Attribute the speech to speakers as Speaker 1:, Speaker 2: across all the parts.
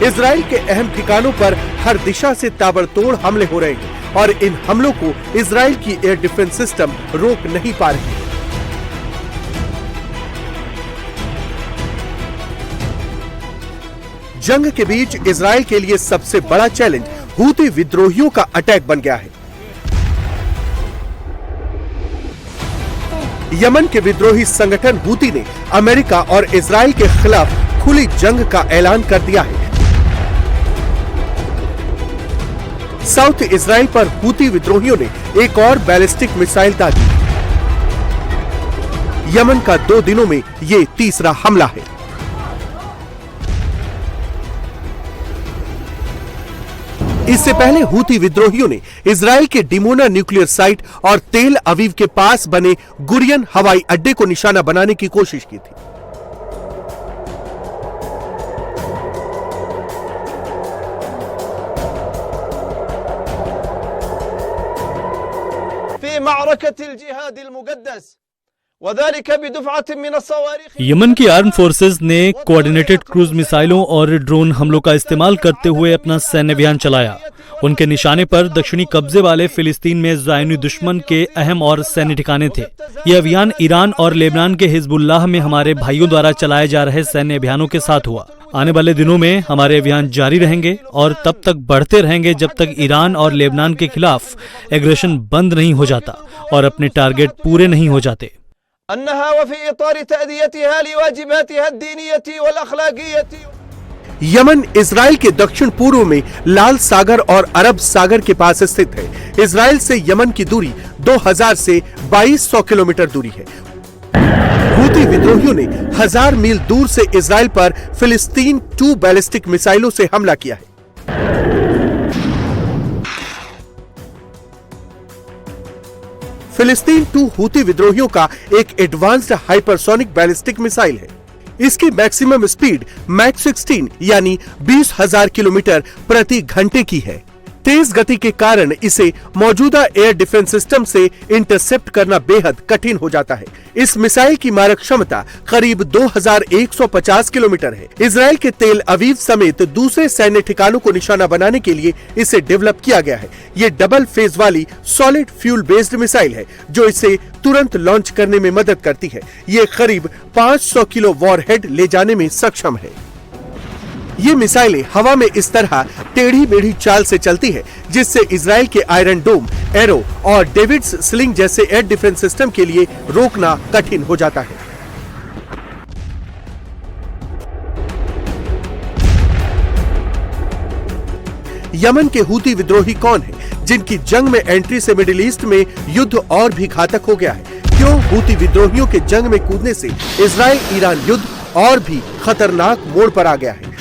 Speaker 1: Israel के अहम ठिकानों पर हर दिशा से ताबड़तोड़ हमले हो रहे हैं और इन हमलों को इजराइल की एयर डिफेंस सिस्टम रोक नहीं पा रही है। जंग के बीच इजराइल के लिए सबसे बड़ा चैलेंज हूती विद्रोहियों का अटैक बन गया है। यमन के विद्रोही संगठन हूती ने अमेरिका और इजराइल के खिलाफ खुली जंग का ऐलान कर दिया है। साउथ इजराइल पर हूती विद्रोहियों ने एक और बैलिस्टिक मिसाइल दागी। यमन का 2 दिनों में ये तीसरा हमला है। इससे पहले हूती विद्रोहियों ने इजराइल के डिमोना न्यूक्लियर साइट और तेल अवीव के पास बने गुरियन हवाई अड्डे को निशाना बनाने की कोशिश की थी।
Speaker 2: यमन की आर्म फोर्सेज ने कोऑर्डिनेटेड क्रूज मिसाइलों और ड्रोन हमलों का इस्तेमाल करते हुए अपना सैन्य अभियान चलाया। उनके निशाने पर दक्षिणी कब्जे वाले फिलिस्तीन में ज़ायनी दुश्मन के अहम और सैन्य ठिकाने थे। यह अभियान ईरान और लेबनान के हिजबुल्लाह में हमारे भाइयों द्वारा चलाए जा रहे सैन्य अभियानों के साथ हुआ। आने वाले दिनों में हमारे अभियान जारी रहेंगे और तब तक बढ़ते रहेंगे जब तक ईरान और लेबनान के खिलाफ एग्रेशन बंद नहीं हो जाता और अपने टारगेट पूरे नहीं हो जाते।
Speaker 1: यमन इजराइल के दक्षिण पूर्व में लाल सागर और अरब सागर के पास स्थित है। इजराइल से यमन की दूरी 2000 से 2200 किलोमीटर दूरी है। हूती विद्रोहियों ने 1000 मील दूर से इजराइल पर फिलिस्तीन 2 बैलिस्टिक मिसाइलों से हमला किया है। फिलिस्तीन 2 हूती विद्रोहियों का एक एडवांस्ड हाइपरसोनिक बैलिस्टिक मिसाइल है। इसकी मैक्सिमम स्पीड मैक 16 यानी 20,000 किलोमीटर प्रति घंटे की है। तेज गति के कारण इसे मौजूदा एयर डिफेंस सिस्टम से इंटरसेप्ट करना बेहद कठिन हो जाता है। इस मिसाइल की मारक क्षमता करीब 2150 किलोमीटर है। इजराइल के तेल अवीव समेत दूसरे सैन्य ठिकानों को निशाना बनाने के लिए इसे डेवलप किया गया है। ये डबल फेज वाली सॉलिड फ्यूल बेस्ड मिसाइल है जो इसे तुरंत लॉन्च करने में मदद करती है। ये करीब 500 किलो वॉरहेड ले जाने में सक्षम है। ये मिसाइलें हवा में इस तरह टेढ़ी मेढ़ी चाल से चलती है जिससे इजराइल के आयरन डोम, एरो और डेविड्स स्लिंग जैसे एयर डिफेंस सिस्टम के लिए रोकना कठिन हो जाता है। यमन के हूती विद्रोही कौन है जिनकी जंग में एंट्री से मिडिल ईस्ट में युद्ध और भी घातक हो गया है? क्यों हूती विद्रोहियों के जंग में कूदने से इजराइल ईरान युद्ध और भी खतरनाक मोड़ पर आ गया है?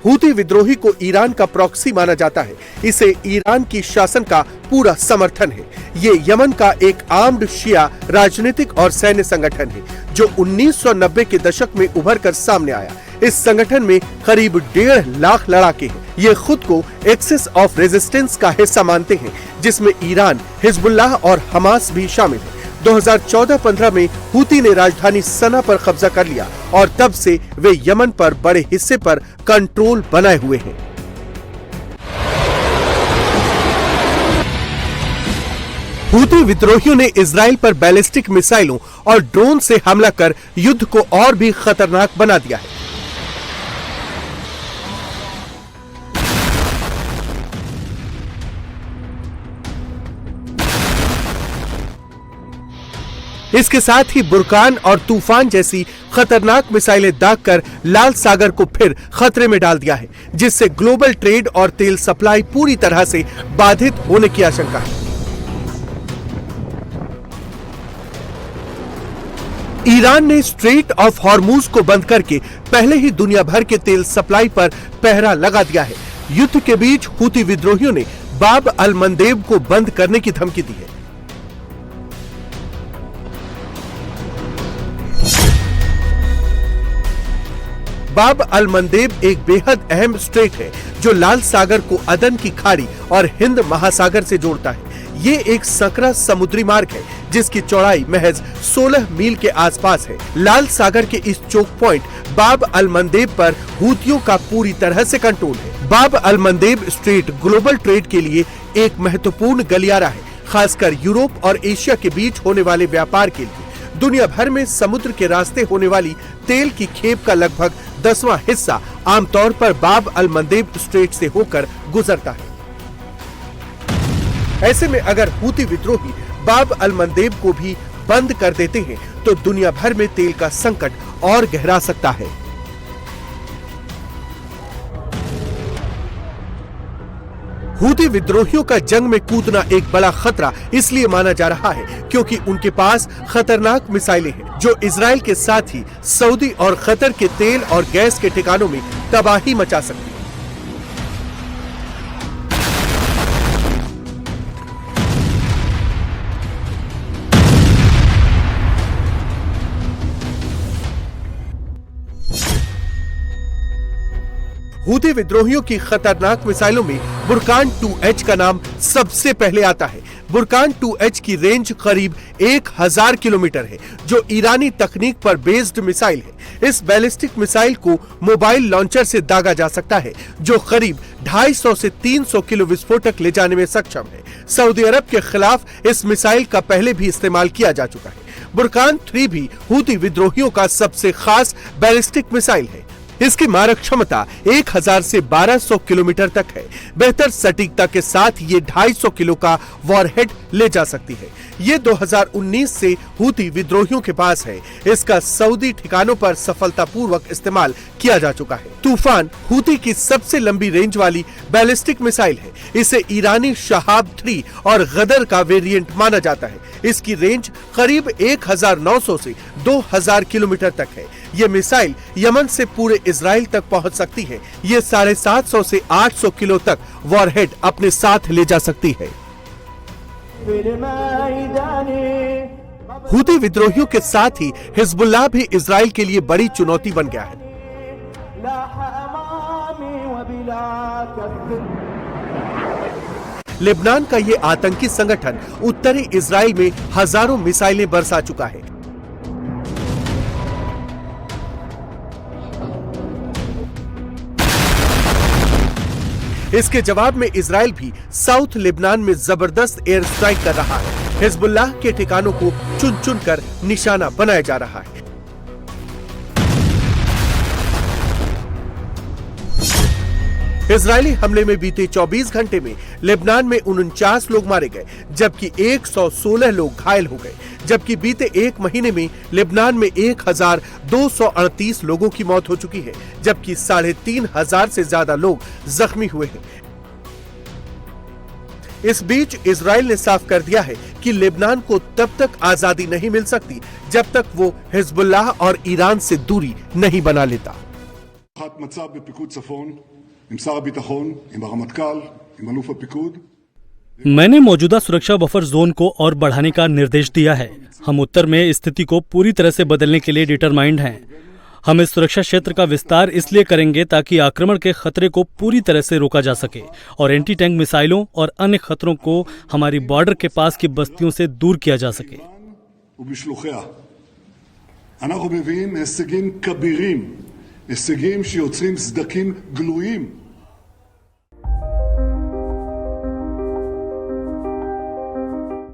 Speaker 1: हूती विद्रोही को ईरान का प्रॉक्सी माना जाता है। इसे ईरान की शासन का पूरा समर्थन है। ये यमन का एक आर्म्ड शिया राजनीतिक और सैन्य संगठन है जो 1990 के दशक में उभर कर सामने आया। इस संगठन में करीब 1.5 लाख लड़ाके हैं। ये खुद को एक्सिस ऑफ रेजिस्टेंस का हिस्सा मानते हैं जिसमें ईरान, हिजबुल्लाह और हमास भी शामिल है। 2014-15 में हूती ने राजधानी सना पर कब्जा कर लिया और तब से वे यमन पर बड़े हिस्से पर कंट्रोल बनाए हुए हैं। हूती विद्रोहियों ने इजराइल पर बैलिस्टिक मिसाइलों और ड्रोन से हमला कर युद्ध को और भी खतरनाक बना दिया है। इसके साथ ही बुरकान और तूफान जैसी खतरनाक मिसाइलें दागकर लाल सागर को फिर खतरे में डाल दिया है जिससे ग्लोबल ट्रेड और तेल सप्लाई पूरी तरह से बाधित होने की आशंका है। ईरान ने स्ट्रेट ऑफ हॉर्मूज को बंद करके पहले ही दुनिया भर के तेल सप्लाई पर पहरा लगा दिया है। युद्ध के बीच हूती विद्रोहियों ने बाब अल मंदेब को बंद करने की धमकी दी है। बाब अल मंदेब एक बेहद अहम स्ट्रेट है जो लाल सागर को अदन की खाड़ी और हिंद महासागर से जोड़ता है। ये एक सकरा समुद्री मार्ग है जिसकी चौड़ाई महज 16 मील के आसपास है। लाल सागर के इस चोक पॉइंट बाब अल मंदेब पर हूतियों का पूरी तरह से कंट्रोल है। बाब अल मंदेब स्ट्रेट ग्लोबल ट्रेड के लिए एक महत्वपूर्ण गलियारा है, खासकर यूरोप और एशिया के बीच होने वाले व्यापार के लिए। दुनिया भर में समुद्र के रास्ते होने वाली तेल की खेप का लगभग 10वां हिस्सा आमतौर पर बाब अल मंदेब स्ट्रेट से होकर गुजरता है। ऐसे में अगर हूती विद्रोही बाब अल मंदेब को भी बंद कर देते हैं तो दुनिया भर में तेल का संकट और गहरा सकता है। हूती विद्रोहियों का जंग में कूदना एक बड़ा खतरा इसलिए माना जा रहा है क्योंकि उनके पास खतरनाक मिसाइलें हैं जो इजराइल के साथ ही सऊदी और कतर के तेल और गैस के ठिकानों में तबाही मचा सकती है। हूती विद्रोहियों की खतरनाक मिसाइलों में बुरकान 2H का नाम सबसे पहले आता है। बुरकान 2H की रेंज करीब 1000 किलोमीटर है, जो ईरानी तकनीक पर बेस्ड मिसाइल है। इस बैलिस्टिक मिसाइल को मोबाइल लॉन्चर से दागा जा सकता है, जो करीब 250 से 300 किलो विस्फोटक ले जाने में सक्षम है। सऊदी अरब के खिलाफ इस मिसाइल का पहले भी इस्तेमाल किया जा चुका है। बुरकान 3 भी हूती विद्रोहियों का सबसे खास बैलिस्टिक मिसाइल है। इसकी मारक क्षमता 1000 से 1200 किलोमीटर तक है। बेहतर सटीकता के साथ ये 250 किलो का वॉरहेड ले जा सकती है। ये 2019 से हूती विद्रोहियों के पास है। इसका सऊदी ठिकानों पर सफलतापूर्वक इस्तेमाल किया जा चुका है। तूफान हूती की सबसे लंबी रेंज वाली बैलिस्टिक मिसाइल है। इसे ईरानी शहाब 3 और गदर का वेरिएंट माना जाता है। इसकी रेंज करीब 1900 से 2000 किलोमीटर तक है। ये मिसाइल यमन से पूरे इजराइल तक पहुंच सकती है। ये 750 से 800 किलो तक वॉरहेड अपने साथ ले जा सकती है। हूती विद्रोहियों के साथ ही हिजबुल्लाह भी इजराइल के लिए बड़ी चुनौती बन गया है। लेबनान का ये आतंकी संगठन उत्तरी इजराइल में हजारों मिसाइलें बरसा चुका है। इसके जवाब में इजराइल भी साउथ लेबनान में जबरदस्त एयर स्ट्राइक कर रहा है। हिजबुल्लाह के ठिकानों को चुन चुन कर निशाना बनाया जा रहा है। इजरायली हमले में बीते 24 घंटे में लेबनान में 49 लोग मारे गए, जबकि 116 लोग घायल हो गए। जबकि बीते एक महीने में लेबनान में 1238 लोगों की मौत हो चुकी है, जबकि 3500 से ज्यादा लोग जख्मी हुए हैं। इस बीच इजराइल ने साफ कर दिया है कि लेबनान को तब तक आजादी नहीं मिल सकती जब तक वो हिजबुल्लाह और ईरान से दूरी नहीं बना लेता।
Speaker 2: मैंने मौजूदा सुरक्षा बफर जोन को और बढ़ाने का निर्देश दिया है। हम उत्तर में स्थिति को पूरी तरह से बदलने के लिए डिटरमाइंड हैं। हम इस सुरक्षा क्षेत्र का विस्तार इसलिए करेंगे ताकि आक्रमण के खतरे को पूरी तरह से रोका जा सके और एंटी टैंक मिसाइलों और अन्य खतरों को हमारी बॉर्डर के पास की बस्तियों से दूर किया जा सके।
Speaker 3: אנחנו מביאים הישגים כבירים, הישגים שיוצרים סדקים גלויים